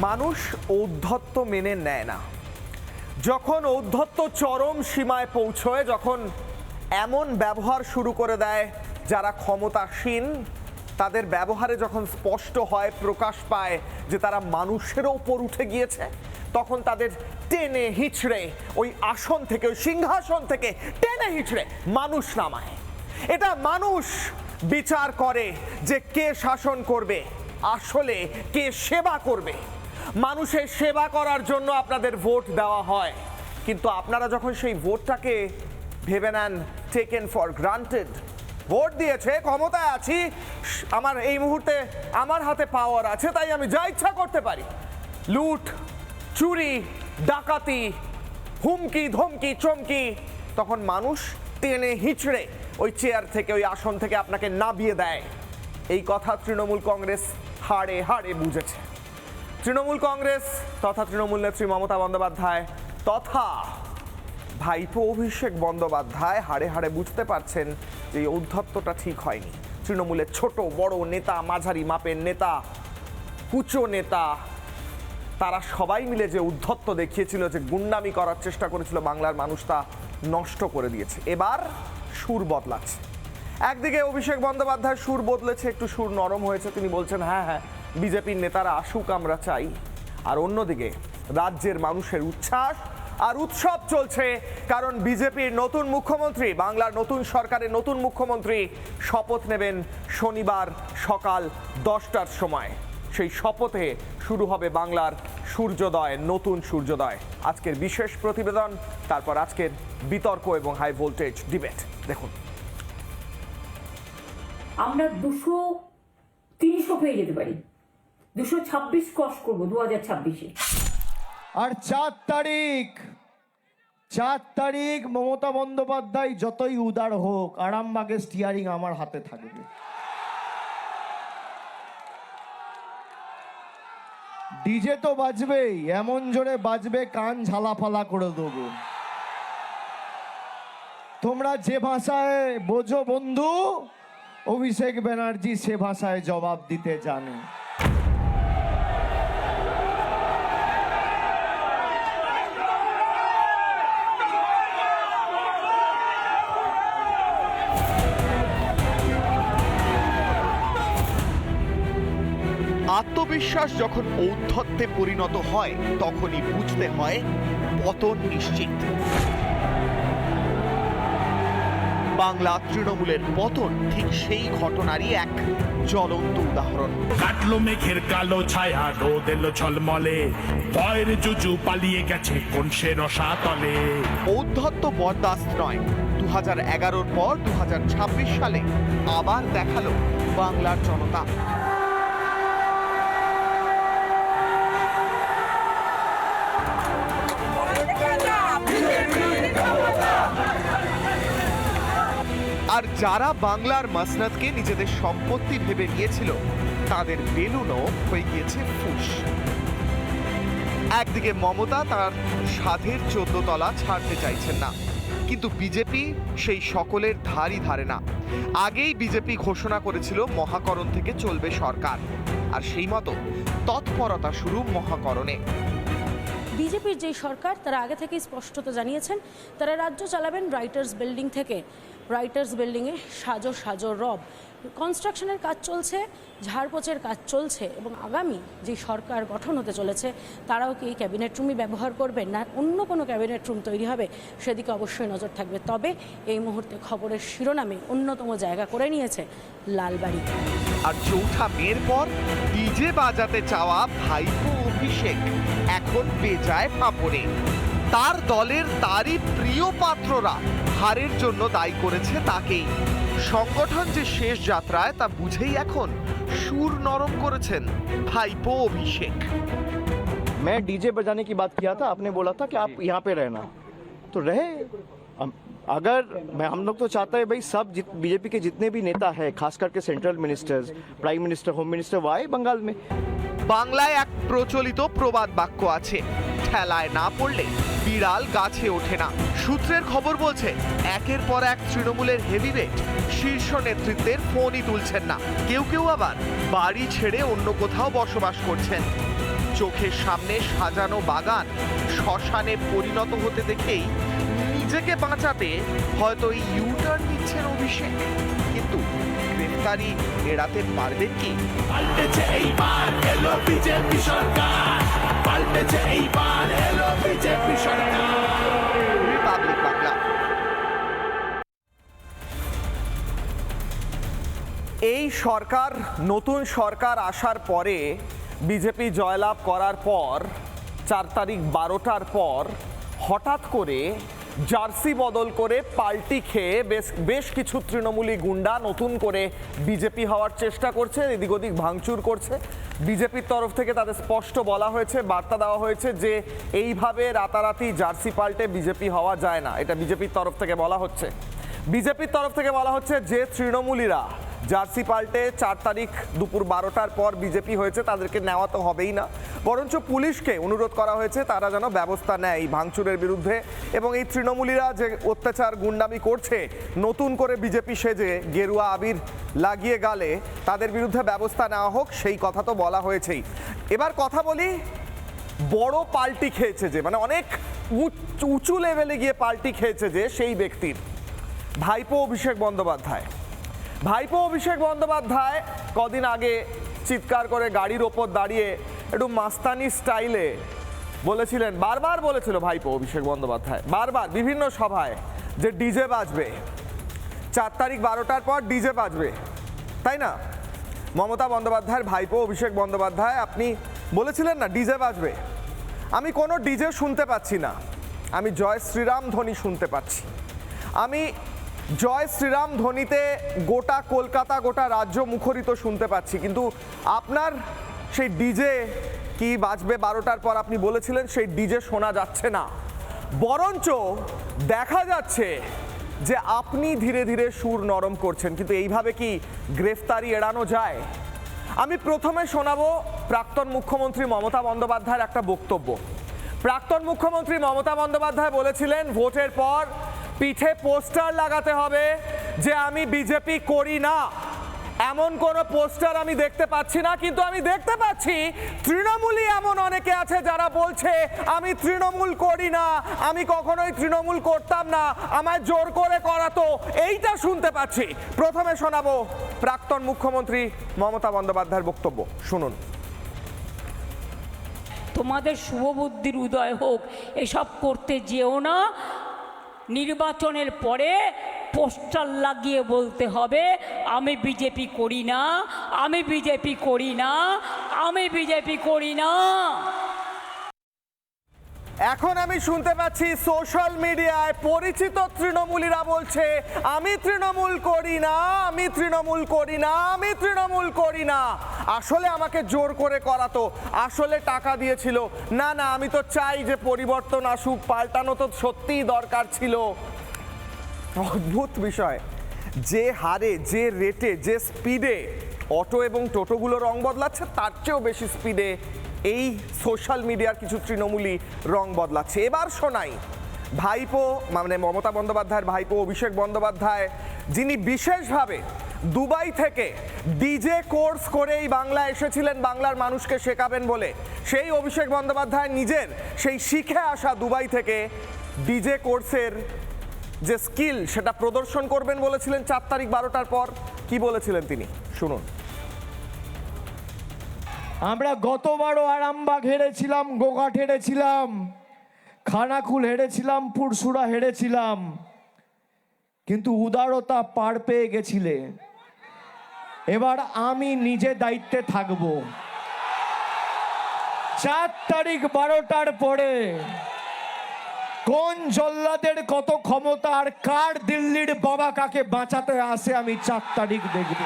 মানুষ ঔদ্ধত্য মেনে নেয় না। যখন ঔদ্ধত্য চরম সীমায় পৌঁছয়, যখন এমন ব্যবহার শুরু করে দেয় যারা ক্ষমতাসীন, তাদের ব্যবহারে যখন স্পষ্ট হয়, প্রকাশ পায় যে তারা মানুষের ওপর উঠে গিয়েছে, তখন তাদের টেনে হিচড়ে ওই আসন থেকে, ওই সিংহাসন থেকে টেনে হিচড়ে মানুষ নামায়। এটা মানুষ বিচার করে যে কে শাসন করবে, আসলে কে সেবা করবে। মানুষের সেবা করার জন্য আপনাদের ভোট দেওয়া হয়, কিন্তু আপনারা যখন সেই ভোটটাকে ভেবে নেন টেকেন ফর গ্রান্টেড, ভোট দিয়েছে, ক্ষমতায় আছি, আমার এই মুহূর্তে আমার হাতে পাওয়ার আছে, তাই আমি যা ইচ্ছা করতে পারি, লুট, চুরি, ডাকাতি, হুমকি, ধমকি, চমকি, তখন মানুষ টেনে হিচড়ে ওই চেয়ার থেকে, ওই আসন থেকে আপনাকে নামিয়ে দেয়। এই কথা তৃণমূল কংগ্রেস হাড়ে হাড়ে বুঝেছে। তৃণমূল কংগ্রেস তথা তৃণমূল নেত্রী মমতা বন্দ্যোপাধ্যায় তথা ভাইপো অভিষেক বন্দ্যোপাধ্যায় হাড়ে হাড়ে বুঝতে পারছেন যে এই ঔদ্ধত্যটা ঠিক হয়নি। তৃণমূলের ছোট বড় নেতা, মাঝারি মাপের নেতা, কুচো নেতা, তারা সবাই মিলে যে উদ্ধত্ত দেখিয়েছিল, যে গুন্ডামি করার চেষ্টা করেছিল, বাংলার মানুষ তা নষ্ট করে দিয়েছে। এবার সুর বদলাচ্ছে। একদিকে অভিষেক বন্দ্যোপাধ্যায় সুর বদলেছে, একটু সুর নরম হয়েছে, তিনি বলছেন হ্যাঁ হ্যাঁ বিজেপির নেতারা আসুক, আমরা চাই। আর অন্যদিকে রাজ্যের মানুষের উচ্ছ্বাস আর উৎসব চলছে, কারণ বিজেপির নতুন মুখ্যমন্ত্রী, বাংলার নতুন সরকারের নতুন মুখ্যমন্ত্রী শপথ নেবেন শনিবার সকাল 10টার সময়। সেই শপথে শুরু হবে বাংলার সূর্যোদয়, নতুন সূর্যোদয়। আজকের বিশেষ প্রতিবেদন, তারপর আজকের বিতর্ক এবং হাই ভোল্টেজ ডিবেট দেখুন। আমরা 200-300 পেয়ে যেতে পারি, 226 ক্রস করবো 2026-এ। আর 4 তারিখ মমতা বন্দ্যোপাধ্যায় যতই উদার হোক, আরামবাগের স্টিয়ারিং আমার হাতে থাকবে। ডিজে তো বাজবেই, এমন জোরে বাজবে কান ঝালাফালা করে দেবো। তোমরা যে ভাষায় বোঝো বন্ধু, অভিষেক ব্যানার্জি সে ভাষায় জবাব দিতে জানে। আত্মবিশ্বাস যখন ঔদ্ধত্যে পরিণত হয়, তখনই বুঝতে হয় পতন নিশ্চিত। বাংলা তৃণমূলের পতন ঠিক সেই ঘটনারই এক জ্বলন্ত উদাহরণ। কাটলো মেঘের কালো ছায়া, রোদ এলো ঝলমলে, ভয়ের জুজু পালিয়ে গেছে কোন সে রসাতলে। ঔদ্ধত্য বরদাস্ত নয়। 2011-র পর 2026 সালে আবার দেখালো বাংলার জনতা। আর যারা বাংলার মাসনাদকে নিজেদের সম্পত্তি ভেবে নিয়েছিল, তাদের বেলুনও হয়ে গিয়েছে ফুস। একদিকে মমতা তার সাধের 14 তলা ছাড়তে চাইছেন না, কিন্তু বিজেপি সেই সকলের ধারই ধারে না। আগেই বিজেপি ঘোষণা করেছিল মহাকরণ থেকে চলবে সরকার, আর সেই মতো তৎপরতা শুরু মহাকরণে। বিজেপির যে সরকার, তারা আগে থেকেই স্পষ্টত জানিয়েছেন তারা রাজ্য চালাবেন রাইটার্স বিল্ডিং থেকে। রাইটার্স বিল্ডিংয়ে সাজো সাজো রব, কনস্ট্রাকশনের কাজ চলছে, ঝাড়পোছের কাজ চলছে, এবং আগামী যে সরকার গঠন হতে চলেছে তারাও কি এই ক্যাবিনেট রুমই ব্যবহার করবেন, না অন্য কোনো ক্যাবিনেট রুম তৈরি হবে, সেদিকে অবশ্যই নজর থাকবে। তবে এই মুহূর্তে খবরের শিরোনামে অন্যতম জায়গা করে নিয়েছে লালবাড়ি। আর 4ঠা মের পর ডিজে বাজাতে চাওয়া ভাইপো অভিষেক এখন বেজায় ফাঁপড়ে। তার দলের তারই প্রিয় পাত্ররা হারের জন্য দায়ী করেছে তাকেই। সংগঠন যে শেষ যাত্রায় তা বুঝেই এখন সুর নরম করেছেন ভাইপো অভিষেক। मैं डीजे बजाने की बात किया था, आपने बोला था कि आप यहाँ पे रहना, तो रहे। अगर हम लोग तो चाहते हैं भाई सब बीजेपी के जितने भी नेता हैं, खास करके central ministers, prime minister, home minister, वो आए बंगाल में। বাংলায় এক প্রচলিত প্রবাদ বাক্য আছে, ঠেলায় না পড়লে বিড়াল গাছে ওঠে না। সূত্রের খবর বলছে একের পর এক তৃণমূলের হেভিওয়েট শীর্ষ নেতৃত্বের ফোনই তুলছেন না। কেউ কেউ আবার বাড়ি ছেড়ে অন্য কোথাও বসবাস করছেন। চোখের সামনে সাজানো বাগান শ্মশানে পরিণত হতে দেখেই নিজেকে বাঁচাতে হয়তো এই ইউটার্ন নিচ্ছেন অভিষেক, কিন্তু গ্রেফতারি এড়াতে পারবেন কি? পাল্টেছে এইবার এলো বিজেপি সরকার, পাল্টেছে এইবার এলো বিজেপি সরকার। রিপাবলিক বাংলা। এই সরকার, নতুন সরকার আসার পরে বিজেপি জয়লাভ করার পর 4 তারিখ 12টার পর হঠাৎ করে জার্সি বদল করে পাল্টি খেয়ে বেশ কিছু তৃণমূলী গুন্ডা নতুন করে বিজেপি হওয়ার চেষ্টা করছে, এদিক ওদিক ভাঙচুর করছে। বিজেপির তরফ থেকে তাদের স্পষ্ট বলা হয়েছে, বার্তা দেওয়া হয়েছে যে এইভাবে রাতারাতি জার্সি পাল্টে বিজেপি হওয়া যায় না। এটা বিজেপির তরফ থেকে বলা হচ্ছে। বিজেপির তরফ থেকে বলা হচ্ছে যে তৃণমূলীরা জার্সি পাল্টে 4 তারিখ দুপুর 12টার পর বিজেপি হয়েছে তাদেরকে নেওয়া তো হবেই না, বরঞ্চ পুলিশকে অনুরোধ করা হয়েছে তারা যেন ব্যবস্থা নেয় এই ভাঙচুরের বিরুদ্ধে। এবং এই তৃণমূলীরা যে অত্যাচার গুন্ডামি করছে নতুন করে বিজেপি সেজে গেরুয়া আবির লাগিয়ে গালে, তাদের বিরুদ্ধে ব্যবস্থা নেওয়া হোক, সেই কথা তো বলা হয়েছেই। এবার কথা বলি বড় পাল্টি খেয়েছে যে, মানে অনেক উঁচু লেভেলে গিয়ে পাল্টি খেয়েছে যে সেই ব্যক্তির ভাইপো অভিষেক বন্দ্যোপাধ্যায়। ভাইপো অভিষেক বন্দ্যোপাধ্যায় কদিন আগে চিৎকার করে গাড়ির ওপর দাঁড়িয়ে একটু মাস্তানি স্টাইলে বলেছিলেন, বারবার বলেছিল ভাইপো অভিষেক বন্দ্যোপাধ্যায় বারবার বিভিন্ন সভায় যে ডিজে বাজবে 4 তারিখ 12টার পর, ডিজে বাজবে, তাই না? মমতা বন্দ্যোপাধ্যায়ের ভাইপো অভিষেক বন্দ্যোপাধ্যায় আপনি বলেছিলেন না ডিজে বাজবে। আমি কোনো ডিজে শুনতে পাচ্ছি না, আমি জয় শ্রীরাম ধ্বনি শুনতে পাচ্ছি। আমি জয় শ্রীরাম ধ্বনিতে গোটা কলকাতা, গোটা রাজ্য মুখরিত শুনতে পাচ্ছি, কিন্তু আপনার সেই ডিজে কি বাজবে 12টার পর আপনি বলেছিলেন, সেই ডিজে শোনা যাচ্ছে না। বরঞ্চ দেখা যাচ্ছে যে আপনি ধীরে ধীরে সুর নরম করছেন। কিন্তু এইভাবে কি গ্রেফতারি এড়ানো যায়? আমি প্রথমে শোনাবো প্রাক্তন মুখ্যমন্ত্রী মমতা বন্দ্যোপাধ্যায়ের একটা বক্তব্য। প্রাক্তন মুখ্যমন্ত্রী মমতা বন্দ্যোপাধ্যায় বলেছিলেন ভোটের পর পিঠে পোস্টার লাগাতে হবে যে আমি বিজেপি করি না। এমন কোনো পোস্টার আমি দেখতে পাচ্ছি না, কিন্তু আমি দেখতে পাচ্ছি তৃণমূলই এমন অনেকে আছে যারা বলছে আমি তৃণমূল করি না, আমি কখনোই তৃণমূল করতাম না, আমায় জোর করে করাতো, এইটা শুনতে পাচ্ছি। প্রথমে শোনাবো প্রাক্তন মুখ্যমন্ত্রী মমতা বন্দ্যোপাধ্যায়ের বক্তব্য, শুনুন। তোমাদের শুভবুদ্ধির উদয় হোক, এসব করতে যেও না। নির্বাচনের পরে পোস্টার লাগিয়ে বলতে হবে আমি বিজেপি করি না, আমি বিজেপি করি না, আমি বিজেপি করি না। এখন আমি শুনতে পাচ্ছি সোশ্যাল মিডিয়ায় পরিচিত তৃণমূলীরা বলছে আমি তৃণমূল করি না, আমি তৃণমূল করি না, আমি তৃণমূল করি না। আসলে আমাকে জোর করে করাতো, আসলে টাকা দিয়েছিল, না না আমি তো চাই যে পরিবর্তন আসুক, পাল্টানো তো সত্যিই দরকার ছিল। অদ্ভুত বিষয়, যে হারে, যে রেটে, যে স্পিডে অটো এবং টোটোগুলো রং বদলাচ্ছে তার চেয়েও বেশি স্পিডে এই সোশ্যাল মিডিয়ার কিছু তৃণমূলী রং বদলাচ্ছে। এবার শোনাই ভাইপো, মানে মমতা বন্দ্যোপাধ্যায়ের ভাইপো অভিষেক বন্দ্যোপাধ্যায়, যিনি বিশেষভাবে দুবাই থেকে ডিজে কোর্স করেই বাংলা এসেছিলেন বাংলার মানুষকে শেখাবেন বলে, সেই অভিষেক বন্দ্যোপাধ্যায় নিজের সেই শিখে আসা দুবাই থেকে ডিজে কোর্সের যে স্কিল সেটা প্রদর্শন করবেন বলেছিলেন 4 তারিখ 12টার পর। কি বলেছিলেন তিনি, শুনুন। আমরা গতবারও আরামবাগ হেরেছিলাম, গোঘাট হেরেছিলাম, খানাকুল হেরেছিলাম, পুরসুরা হেরেছিলাম, কিন্তু উদারতা পার পেয়ে গেছিলে। এবার আমি নিজে দায়িত্বে থাকব। 4 তারিখ 12টার পরে কোন জল্লাদের কত ক্ষমতা আর কার দিল্লির বাবা কাকে বাঁচাতে আসে আমি 4 তারিখ দেখব।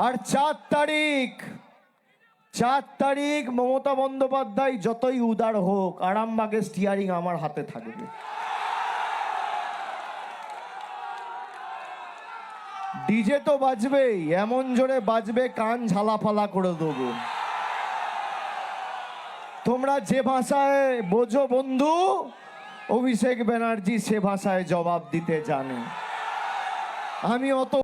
আর 4 তারিখ মমতা বন্দ্যোপাধ্যায় যতই উদার হোক, আরামবাগের স্টিয়ারিং আমার হাতে থাকবে। ডিজে তো বাজবেই, এমন জোরে বাজবে কান ঝালাফালা করে দেবো। তোমরা যে ভাষায় বোঝো বন্ধু, অভিষেক ব্যানার্জি সে ভাষায় জবাব দিতে জানে। আমি অত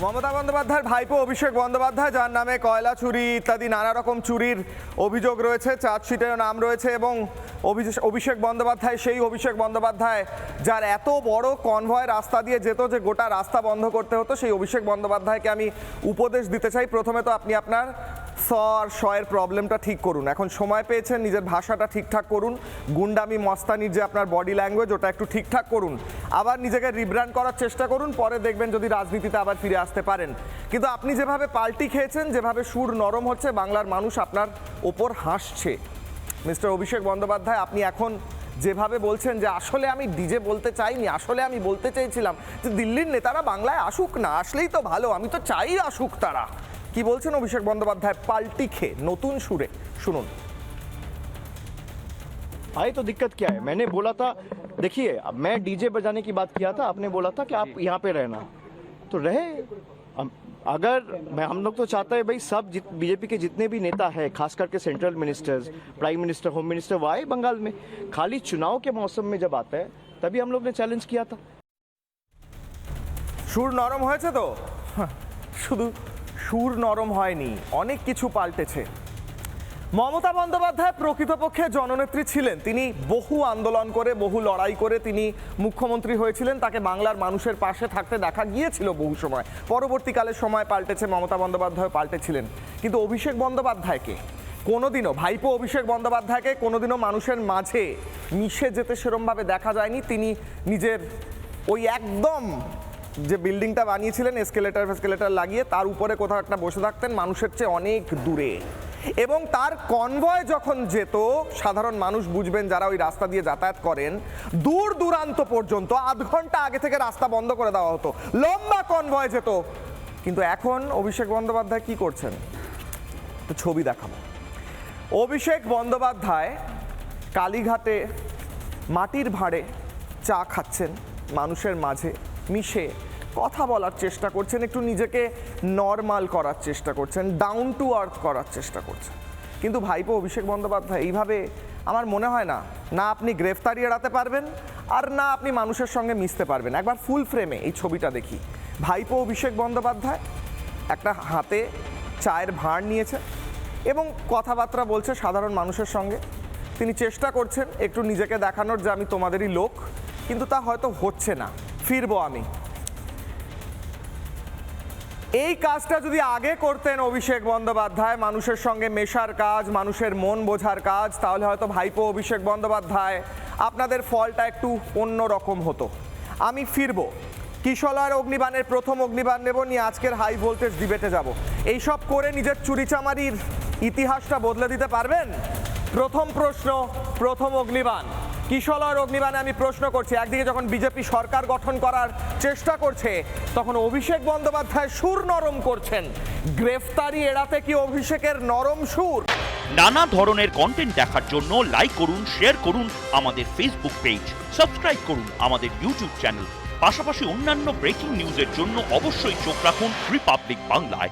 মমতা বন্দ্যোপাধ্যায়ের ভাইপো অভিষেক বন্দ্যোপাধ্যায়, যার নামে কয়লা চুরি ইত্যাদি নানা রকম চুরির অভিযোগ রয়েছে, চার্জশিটেও নাম রয়েছে, এবং অভিষেক বন্দ্যোপাধ্যায় সেই অভিষেক বন্দ্যোপাধ্যায় যার এত বড় কনভয় রাস্তা দিয়ে যেত যে গোটা রাস্তা বন্ধ করতে হতো, সেই অভিষেক বন্দ্যোপাধ্যায়কে আমি উপদেশ দিতে চাই। প্রথমে তো আপনি আপনার স আর শয়ের প্রবলেমটা ঠিক করুন। এখন সময় পেয়েছেন, নিজের ভাষাটা ঠিকঠাক করুন। গুন্ডামি মস্তানির যে আপনার বডি ল্যাঙ্গুয়েজ, ওটা একটু ঠিকঠাক করুন। আবার নিজেকে রিব্র্যান্ড করার চেষ্টা করুন, পরে দেখবেন যদি রাজনীতিতে আবার ফিরে আসতে পারেন। কিন্তু আপনি যেভাবে পাল্টি খেয়েছেন, যেভাবে সুর নরম হচ্ছে, বাংলার মানুষ আপনার ওপর হাসছে। মিস্টার অভিষেক বন্দ্যোপাধ্যায়, আপনি এখন যেভাবে বলছেন যে আসলে আমি ডিজে বলতে চাইনি, আসলে আমি বলতে চেয়েছিলাম যে দিল্লির নেতারা বাংলায় আসুক না, আসলেই তো ভালো, আমি তো চাই আসুক তারা। কি বলছেন অভিষেক বন্দ্যোপাধ্যায় পাল্টি খেয়ে নতুন সুরে? শুনুন। भाई तो दिक्कत क्या है? मैंने बोला था, देखिए अब मैं डीजे बजाने की बात किया था, आपने बोला था कि आप यहाँ पे रहना, तो रहे। अगर हम लोग तो चाहते हैं भाई सब बीजेपी के जितने भी नेता हैं, खास करके central ministers, prime minister, home minister, वो आए बंगाल में। खाली चुनाव के मौसम में जब आता है तभी हम लोग ने चैलेंज किया था। সুর নরম হয়েছে তো? শুধু সুর নরম হয়নি, অনেক কিছু পাল্টেছে। মমতা বন্দ্যোপাধ্যায় প্রকৃতপক্ষে জননেত্রী ছিলেন। তিনি বহু আন্দোলন করে, বহু লড়াই করে তিনি মুখ্যমন্ত্রী হয়েছিলেন। তাকে বাংলার মানুষের পাশে থাকতে দেখা গিয়েছিল বহু সময়। পরবর্তীকালে সময় পাল্টেছে, মমতা বন্দ্যোপাধ্যায় পাল্টেছিলেন। কিন্তু অভিষেক বন্দ্যোপাধ্যায়কে কোনোদিনও, ভাইপো অভিষেক বন্দ্যোপাধ্যায়কে কোনোদিনও মানুষের মাঝে মিশে যেতে সেরমভাবে দেখা যায়নি। তিনি নিজের ওই একদম যে বিল্ডিংটা বানিয়েছিলেন এসকেলেটার লাগিয়ে, তার উপরে কোথাও একটা বসে থাকতেন, মানুষের চেয়ে অনেক দূরে। এবং তার কনভয় যখন যেত, সাধারণ মানুষ বুঝবেন যারা ওই রাস্তা দিয়ে যাতায়াত করেন, দূর দূরান্ত পর্যন্ত আধ ঘন্টা আগে থেকে রাস্তা বন্ধ করে দেওয়া হতো, লম্বা কনভয় যেত। কিন্তু এখন অভিষেক বন্দ্যোপাধ্যায় কি করছেন? তো ছবি দেখাবো। অভিষেক বন্দ্যোপাধ্যায় কালীঘাটে মাটির ভাঁড়ে চা খাচ্ছেন, মানুষের মাঝে মিশে কথা বলার চেষ্টা করছেন, একটু নিজেকে নর্মাল করার চেষ্টা করছেন, ডাউন টু আর্থ করার চেষ্টা করছেন। কিন্তু ভাইপো অভিষেক বন্দ্যোপাধ্যায় এইভাবে আমার মনে হয় না, না আপনি গ্রেফতারি এড়াতে পারবেন, আর না আপনি মানুষের সঙ্গে মিশতে পারবেন। একবার ফুল ফ্রেমে এই ছবিটা দেখি। ভাইপো অভিষেক বন্দ্যোপাধ্যায় একটা হাতে চায়ের ভাঁড় নিয়েছে এবং কথাবার্তা বলছে সাধারণ মানুষের সঙ্গে। তিনি চেষ্টা করছেন একটু নিজেকে দেখানোর যে আমি তোমাদেরই লোক, কিন্তু তা হয়তো হচ্ছে না। ফিরবো আমি। এই কাজটা যদি আগে করতেন অভিষেক বন্দ্যোপাধ্যায়, মানুষের সঙ্গে মেশার কাজ, মানুষের মন বোঝার কাজ, তাহলে হয়তো ভাইপো অভিষেক বন্দ্যোপাধ্যায় আপনাদের ফলটা একটু অন্য রকম হতো। আমি ফিরবো। কিশলয়ের অগ্নিবাণের প্রথম অগ্নিবাণ নেব, নিয়ে আজকের হাই ভোল্টেজ ডিবেটে যাব। এইসব করে নিজের চুরিচামারির ইতিহাসটা বদলে দিতে পারবেন? প্রথম প্রশ্ন, প্রথম অগ্নিবাণ। কিশলয়ের অগ্নিবাণে আমি প্রশ্ন করছি, একদিকে যখন বিজেপি সরকার গঠন করার চেষ্টা করছে, তখন অভিষেক বন্দ্যোপাধ্যায় সুর নরম করছেন। গ্রেফতারি এড়াতে কি অভিষেকের নরম সুর? নানা ধরনের কন্টেন্ট দেখার জন্য লাইক করুন, শেয়ার করুন আমাদের ফেসবুক পেজ, সাবস্ক্রাইব করুন আমাদের ইউটিউব চ্যানেল। পাশাপাশি অন্যান্য ব্রেকিং নিউজের জন্য অবশ্যই চোখ রাখুন রিপাবলিক বাংলায়।